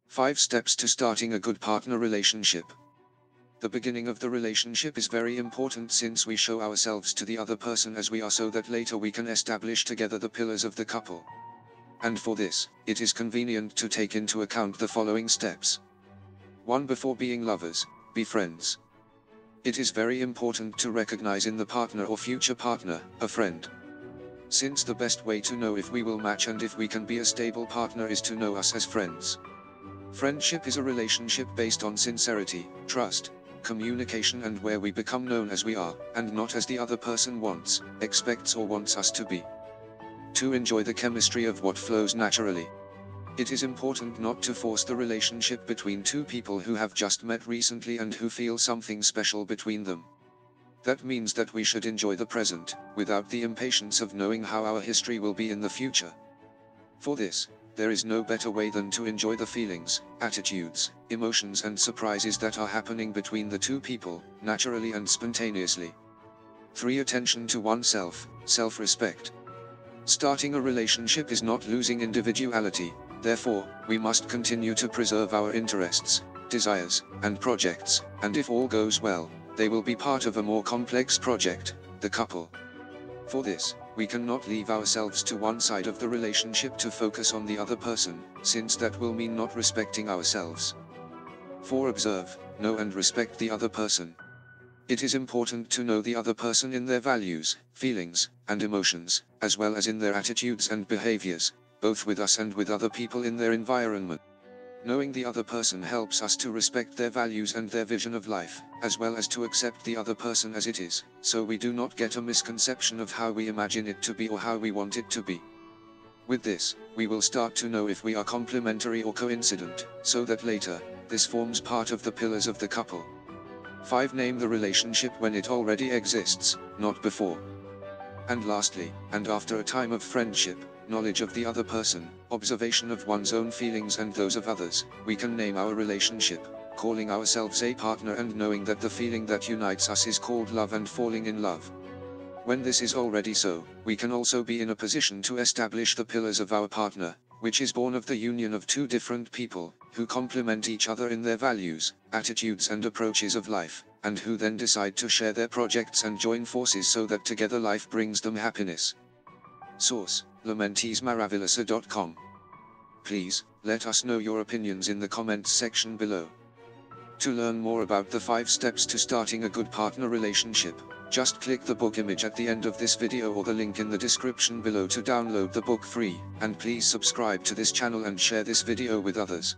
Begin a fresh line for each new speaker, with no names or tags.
5 steps to starting a good partner relationship. The beginning of the relationship is very important since we show ourselves to the other person as we are so that later we can establish together the pillars of the couple. And for this, it is convenient to take into account the following steps. 1. Before being lovers, be friends. It is very important to recognize in the partner or future partner, a friend. Since the best way to know if we will match and if we can be a stable partner is to know us as friends. Friendship is a relationship based on sincerity, trust, communication, and where we become known as we are, and not as the other person wants, expects, or wants us to be. 2. Enjoy the chemistry of what flows naturally. It is important not to force the relationship between two people who have just met recently and who feel something special between them. That means that we should enjoy the present, without the impatience of knowing how our history will be in the future. For this, there is no better way than to enjoy the feelings, attitudes, emotions, and surprises that are happening between the two people, naturally and spontaneously. 3. Attention to oneself, self-respect. Starting a relationship is not losing individuality, therefore, we must continue to preserve our interests, desires, and projects, and if all goes well, they will be part of a more complex project, the couple. For this, we cannot leave ourselves to one side of the relationship to focus on the other person, since that will mean not respecting ourselves. 4. Observe, know and respect the other person. It is important to know the other person in their values, feelings, and emotions, as well as in their attitudes and behaviors, both with us and with other people in their environment. Knowing the other person helps us to respect their values and their vision of life, as well as to accept the other person as it is, so we do not get a misconception of how we imagine it to be or how we want it to be. With this, we will start to know if we are complementary or coincident, so that later, this forms part of the pillars of the couple. 5. Name the relationship when it already exists, not before. And lastly, and after a time of friendship, knowledge of the other person, observation of one's own feelings and those of others, we can name our relationship, calling ourselves a partner and knowing that the feeling that unites us is called love and falling in love. When this is already so, we can also be in a position to establish the pillars of our partner, which is born of the union of two different people, who complement each other in their values, attitudes and approaches of life, and who then decide to share their projects and join forces so that together life brings them happiness. Source: lamentesmaravillosa.com. Please, let us know your opinions in the comments section below. To learn more about the 5 steps to starting a good partner relationship, just click the book image at the end of this video or the link in the description below to download the book free, and please subscribe to this channel and share this video with others.